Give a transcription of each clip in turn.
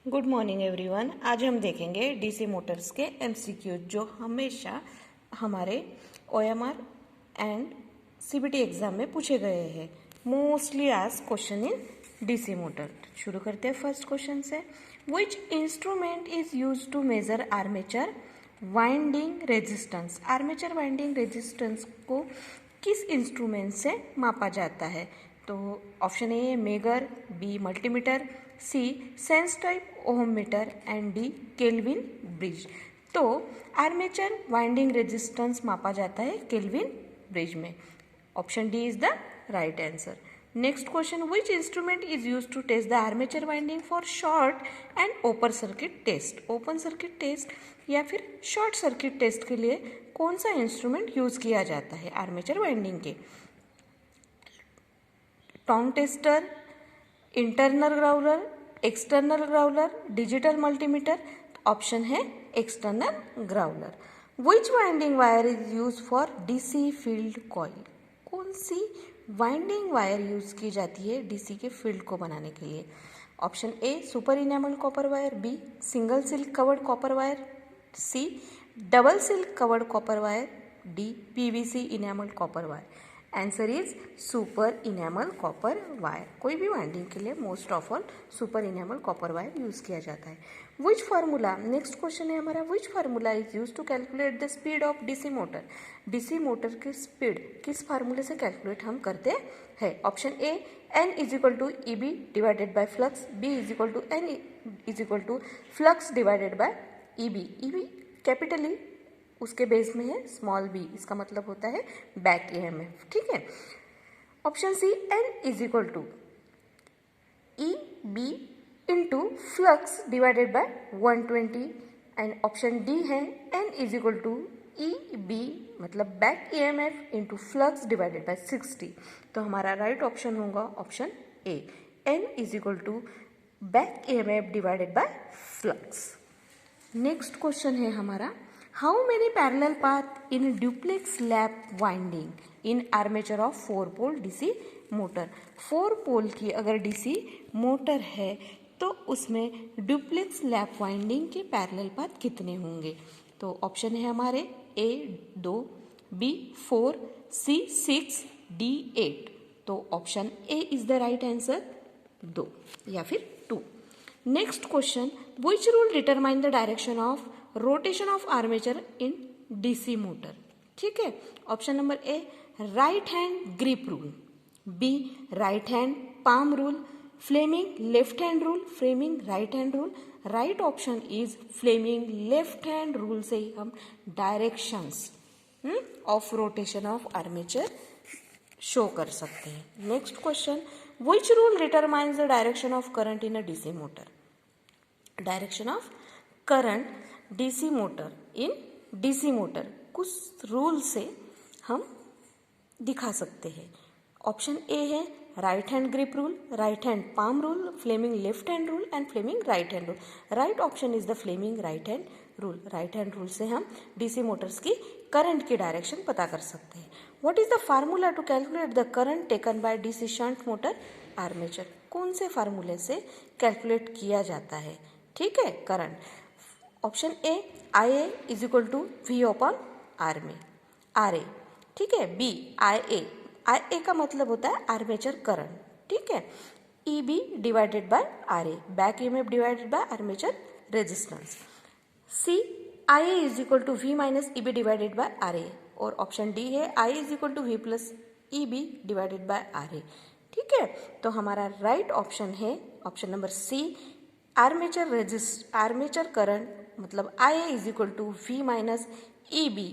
Good morning everyone. आज हम देखेंगे डीसी मोटर्स के एमसीक्यू जो हमेशा हमारे ओएमआर एंड सीबीटी एग्जाम में पूछे गए हैं। Mostly asked question in DC motor. शुरू करते हैं फर्स्ट क्वेश्चन से। Which instrument is use to measure armature winding resistance. Armature winding resistance को किस इंस्ट्रूमेंट से मापा जाता है? तो option A megger, B multimeter, C sense type ohm meter and D Kelvin bridge. तो आर्मेचर वाइंडिंग रेजिस्टेंस मापा जाता है केल्विन ब्रिज में। Option D is the right answer. Next question, which instrument is use to test the armature winding for short and open circuit test. Open circuit test या फिर short circuit test के लिए कौन सा instrument use किया जाता है armature winding के? Tong tester, internal growler, external growler, digital multimeter. Option है external growler. Which winding wire is use for DC field coil. कौन सी वाइंडिंग वायर यूज की जाती है डीसी के फील्ड को बनाने के लिए? Option A super enamel copper wire, B single silk covered copper wire, C double silk covered copper wire, D PVC enamel copper wire. Answer is super enamel copper wire. कोई भी winding के लिए most of all super enamel copper wire use किया जाता है। Which formula, next question है हमारा, which formula is use to calculate the speed of DC motor. DC motor की स्पीड किस फार्मूले से कैलकुलेट हम करते हैं? Option A N is equal to E B divided by flux, B is equal to N is equal to flux divided by E B. E B कैपिटली उसके base में है, स्मॉल बी इसका मतलब होता है बैक ईएमएफ। ठीक है। Option C N is equal to E B into flux divided by 120 and option D है N is equal to E B मतलब back EMF into flux divided by 60। तो हमारा राइट ऑप्शन होगा option A, N is equal to back EMF divided by flux. Next question है हमारा, how many parallel path in duplex lap winding in armature of 4 pole DC motor. 4 पोल की अगर DC motor है तो उसमें duplex lap winding के parallel path कितने होंगे? तो ऑप्शन है हमारे ए 2, बी 4, सी 6, डी 8। तो option A is the right answer, 2 या फिर 2। Next question, which rule determine the direction of rotation of armature in DC motor. ठीक है। Option number A right hand grip rule, B right hand palm rule, Fleming left hand rule, Fleming right hand rule. Right option is Fleming left hand rule से ही हम directions of rotation of armature show कर सकते हैं। Next question, which rule determines the direction of current in a DC motor. Direction of current DC motor in DC motor कुछ rule से हम दिखा सकते हैं। ऑप्शन ए है right hand grip rule, right hand palm rule, Fleming left hand rule and Fleming right hand rule. Right option is the Fleming right hand rule. Right hand rule से हम DC motors की current की direction पता कर सकते हैं। What is the formula to calculate the current taken by DC shunt motor armature. कौन से फार्मूले से कैलकुलेट किया जाता है? ठीक है, current. Option A I A is equal to V upon R में आर ए। ठीक है। बी आई ए का मतलब होता है आर्मेचर करंट। ठीक है। E B divided by R A back EMF divided by armature resistance. C I A is equal to V minus E B divided by R A. और option D है I is equal to V plus E B divided by R A. ठीक है। तो हमारा right option है option number C, armature current मतलब I A is equal to V minus E B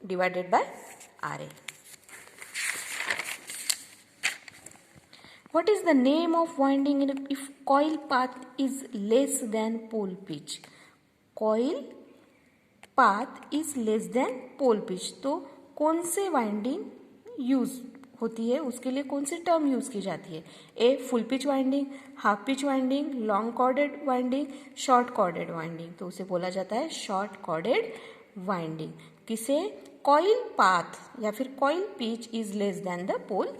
divided by R A. What is the name of winding if coil path is less than pole pitch? Coil path is less than pole pitch। तो कौन से winding use होती है, उसके लिए कौन सी term use की जाती है? A full pitch winding, half pitch winding, long corded winding, short corded winding. तो उसे बोला जाता है शॉर्ट कॉर्डेड वाइंडिंग। किसे? कॉइल पाथ या फिर coil pitch is less than the pole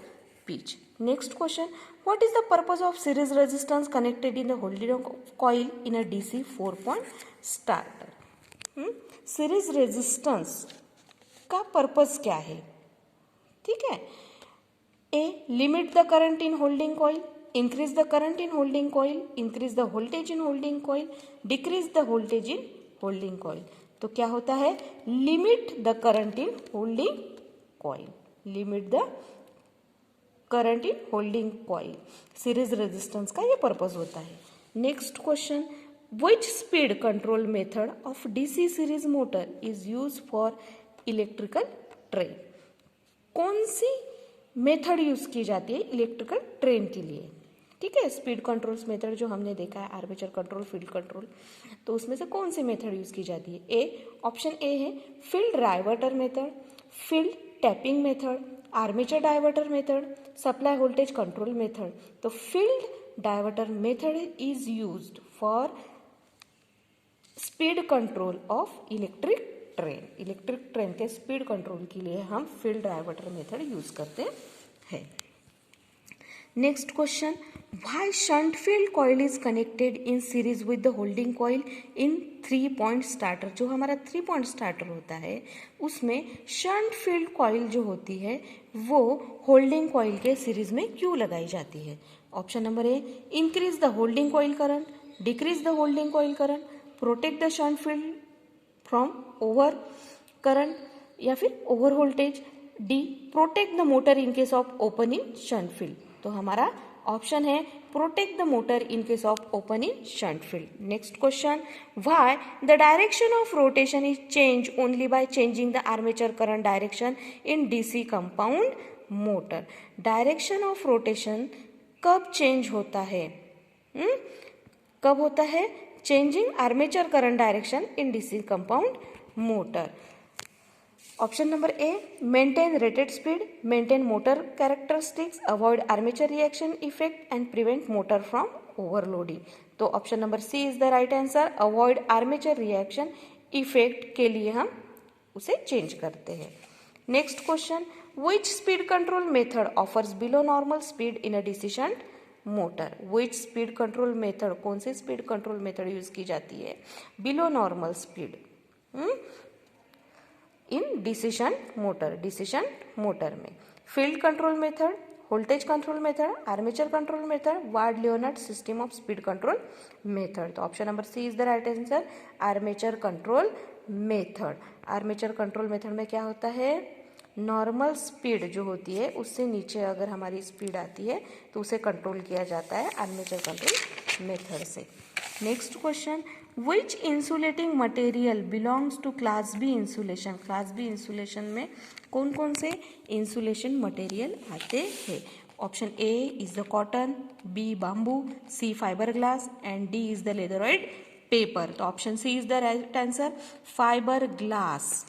pitch. Next question, What is the purpose of series resistance connected in the holding coil in a DC 4-point starter? Series resistance का purpose क्या है? ठीक है, A limit the current in holding coil, increase the current in holding coil, increase the voltage in holding coil, decrease the voltage in holding coil. तो क्या होता है? Limit the current in holding coil, limit the current in holding coil. Series resistance का ये purpose होता है. Next question, which speed control method of DC series motor is use for electrical train? कौन सी method use की जाती है electrical train के लिए? ठीक है, स्पीड कंट्रोल्स मेथड जो हमने देखा है, आर्मेचर कंट्रोल, फील्ड कंट्रोल, तो उसमें से कौन सी मेथड यूज की जाती है? ए, ऑप्शन ए है field diverter method, field tapping method, armature diverter method, supply voltage control method. तो field diverter method is used for speed control of electric train. Electric train के स्पीड कंट्रोल के लिए हम field diverter method use करते हैं. Next question, why shunt field coil is connected in series with the holding coil in 3-point starter? जो हमारा 3-point starter होता है उसमें शंट फील्ड कॉइल जो होती है वो होल्डिंग कॉइल के सीरीज में क्यों लगाई जाती है? Option number A, increase the holding coil current, decrease the holding coil current, protect the shunt field from over current, या फिर over voltage. D, protect the motor in case of opening shunt field. तो हमारा option है protect the motor in case of opening shunt field. Next question, why the direction of rotation is change only by changing the armature current direction in DC compound motor? Direction of rotation कब change होता है? कब होता है? Changing armature current direction in DC compound motor. Option number A, maintain rated speed, maintain motor characteristics, avoid armature reaction effect and prevent motor from overloading. तो option number C is the right answer. Avoid armature reaction effect के लिए हम उसे change करते हैं. Next question, which speed control method offers below normal speed in a DC shunt motor? Which speed control method, कौन सी speed control method use की जाती है below normal speed in DC shunt motor? DC shunt motor में field control method, voltage control method, armature control method, Ward Leonard system of speed control method. तो option number C is the right answer, armature control method. Armature control method में क्या होता है? Normal speed जो होती है उससे नीचे अगर हमारी स्पीड आती है तो उसे कंट्रोल किया जाता है आर्मेचर कंट्रोल मेथड से. Next question, which insulating material belongs to class B insulation? Class B insulation में कौन कौन से इंसुलेशन मटेरियल आते हैं? Option A is the cotton, B bamboo, C fibre glass and D is the leatheroid paper. तो option C is the right answer, fibre glass.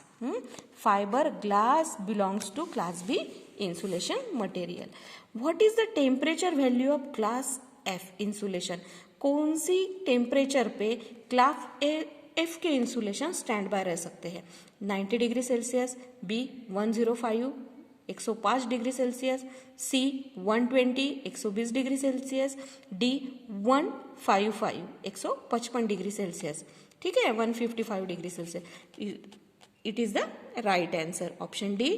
Fibre glass belongs to class B insulation material. What is the temperature value of class F insulation? कौन सी temperature पे class F के insulation stand by रह सकते हैं? 90 degree Celsius, B 105 105 degree Celsius, C 120 120 degree Celsius, D 155 155 degree Celsius. ठीक है, 155 degree Celsius. It is the right answer, option D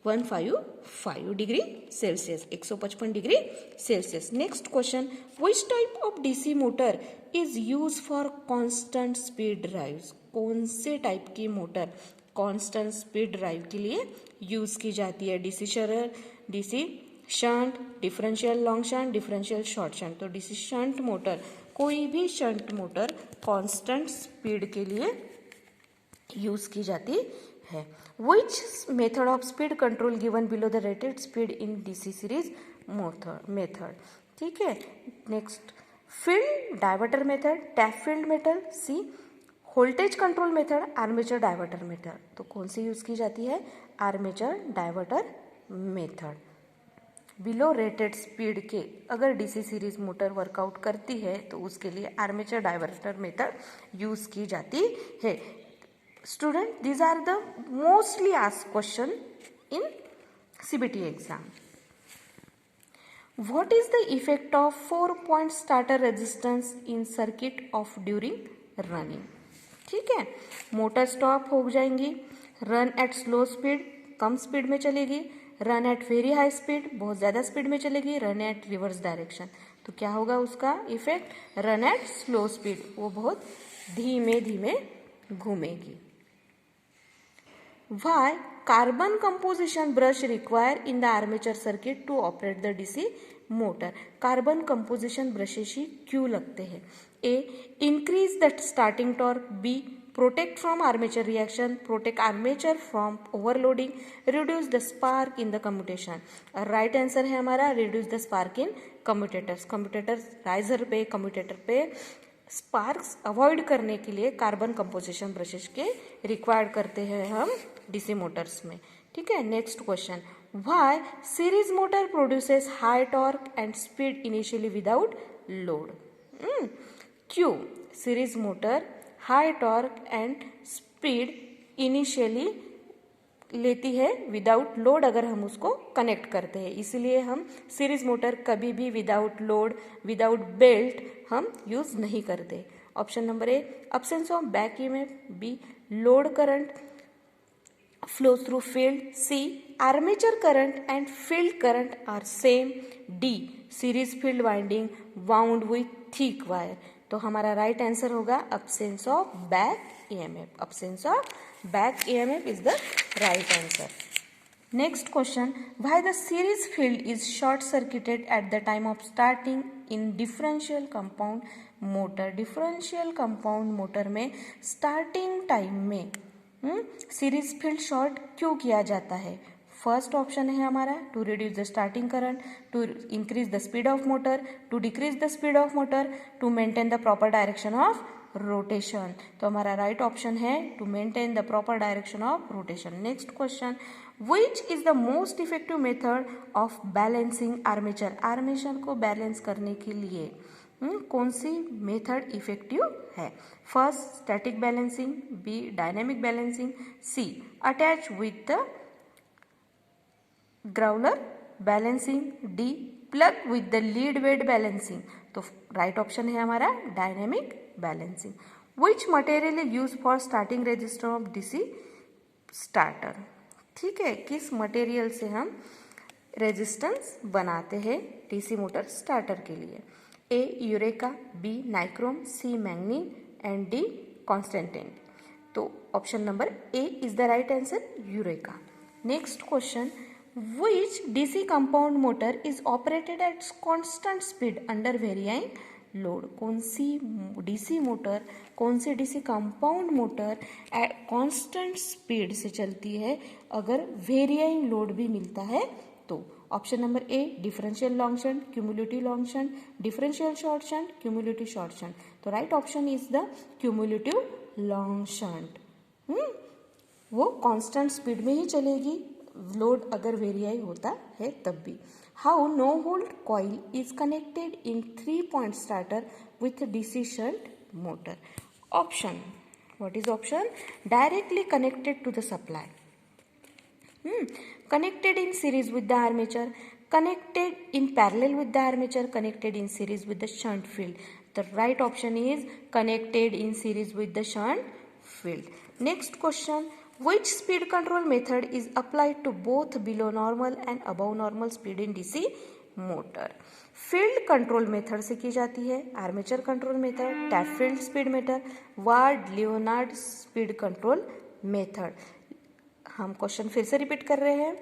155 degree Celsius, 155 degree Celsius. Next question, which type of DC motor is use for constant speed drives? कौन से type की motor constant speed drive के लिए use की जाती है? DC shunt, differential long shunt, differential short shunt. तो DC shunt motor, कोई भी शंट मोटर कांस्टेंट स्पीड के लिए यूज की जाती है. Which method of speed control given below the rated speed in DC series method? ठीक है. Next, field diverter method, tap field method, C voltage control method, armature diverter method. तो कौन सी यूज की जाती है? Armature diverter method. Below rated speed के अगर डीसी सीरीज मोटर वर्कआउट करती है तो उसके लिए आर्मेचर डाइवर्टर मेथड यूज की जाती है. Student, these are the mostly asked question in CBT exam. What is the effect of 4 point starter resistance in circuit of during running? ठीक है, मोटर स्टॉप हो जाएंगी, run at slow speed come speed में चलेगी, run at very high speed बहुत ज़्यादा speed में चलेगी, रन एट रिवर्स डायरेक्शन। तो क्या होगा उसका effect? Run at slow speed, वो बहुत धीमे धीमे घूमेगी। Why carbon composition brush require in the armature circuit to operate the DC motor? Carbon composition brushes ही क्यों लगते हैं? A. Increase the starting torque. B. Protect from armature reaction. Protect armature from overloading. Reduce the spark in the commutation. Right answer है हमारा reduce the spark in commutators. Commutators riser पे commutator पे sparks avoid करने के लिए carbon composition brushes के required करते हैं हम डीसी मोटर्स में। ठीक है, next question, why series motor produces high torque and speed initially without load? क्यों series motor high torque and speed initially लेती है विदाउट लोड अगर हम उसको कनेक्ट करते हैं? इसीलिए हम सीरीज मोटर कभी भी विदाउट लोड विदाउट बेल्ट हम यूज नहीं करते। Option number A, absence of back EMF. B, load current flows through field. C, armature current and field current are same. D, series field winding wound with thick wire. तो हमारा right answer होगा absence of back EMF. Absence of back EMF is the right answer. Next question, why the series field is short circuited at the time of starting in differential compound motor? differential compound motor में starting time में series field short क्यों किया जाता है? First option है हमारा to reduce the starting current, to increase the speed of motor, to decrease the speed of motor, to maintain the proper direction of rotation. तो हमारा right option है to maintain the proper direction of rotation. Next question, which is the most effective method of balancing armature? Armature को balance करने के लिए कौन सी method effective है? First static balancing, B dynamic balancing, C attach with the growler balancing, D plug with the lead weight balancing. तो right option है हमारा dynamic balancing. Which material is use for starting resistor of DC starter? ठीक है, किस material से हम resistance बनाते हैं डीसी मोटर स्टार्टर के लिए? A eureka, B nichrome, C manganin and D constantine. तो option number A is the right answer, eureka. Next question, which DC compound motor is operated at constant speed under varying load? कौन सी DC motor, कौन सी DC compound motor at constant speed से चलती है अगर वेरिइंग load भी मिलता है? तो option number A differential long shunt, cumulative long shunt, differential short shunt, cumulative short shunt. तो right option is the cumulative long shunt. वो कांस्टेंट स्पीड में ही चलेगी, लोड अगर वेरियाई होता है तब भी। How no hold coil is connected in 3 point starter with DC shunt motor? Option, what is option? Directly connected to the supply, connected in series with the armature, connected in parallel with the armature, connected in series with the shunt field. The right option is connected in series with the shunt field. Next question, which speed control method is applied to both below normal and above normal speed in DC motor? Field control method से की जाती है, armature control method, tap field speed method, Ward Leonard speed control method. हम question फिर से repeat कर रहे हैं,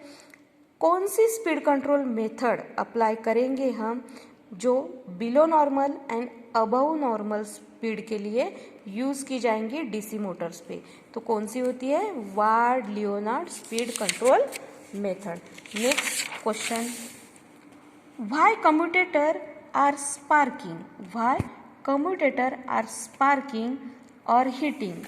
कौन सी स्पीड कंट्रोल मेथड अप्लाई करेंगे हम जो below normal and above normal speed के लिए यूज की जाएंगी डीसी मोटर्स पे? तो कौन सी होती है? Ward Leonard speed control method. Next question, why commutator are sparking? Why commutator are sparking और हीटिंग?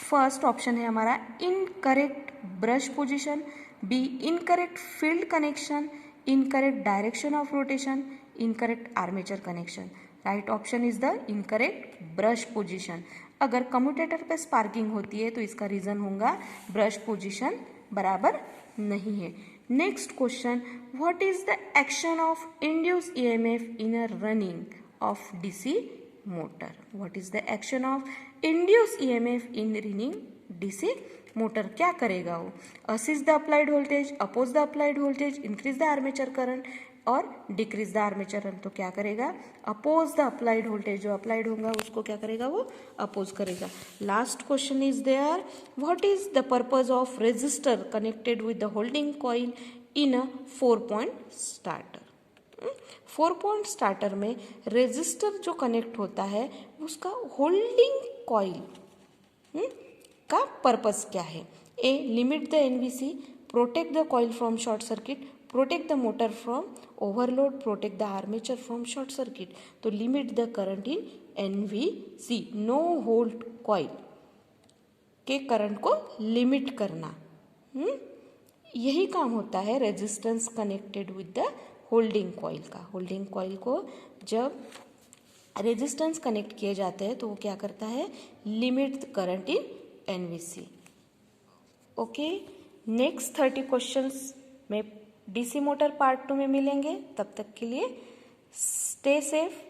फर्स्ट ऑप्शन है हमारा incorrect brush position, B incorrect field connection, incorrect direction of rotation, incorrect armature connection. Right option is the incorrect brush position. अगर commutator पे sparking होती है तो इसका reason होगा ब्रश पोजीशन बराबर नहीं है। Next question, what is the action of induce EMF in a running of DC motor? What is the action of induce EMF in running DC motor? क्या करेगा वो? Assist the applied voltage, oppose the applied voltage, increase the armature current और decrease the armature current. तो क्या करेगा? Oppose the applied voltage, जो applied होगा उसको क्या करेगा? वो अपोज करेगा। Last question is there, what is the purpose of resistor connected with the holding coil in a 4-point starter? 4-point में रेजिस्टर जो कनेक्ट होता है उसका होल्डिंग कॉइल का पर्पस क्या है? A, limit the NVC, protect the coil from short circuit, protect the motor from overload, protect the armature from short circuit. तो limit the current in NVC, no hold coil के current को limit करना। यही काम होता है resistance connected with the holding coil का। Holding coil को जब रेजिस्टेंस कनेक्ट किए जाते हैं तो वो क्या करता है? Limit the current in NVC. Okay, next 30 questions में डीसी मोटर पार्ट 2 में मिलेंगे। तब तक के लिए स्टे सेफ,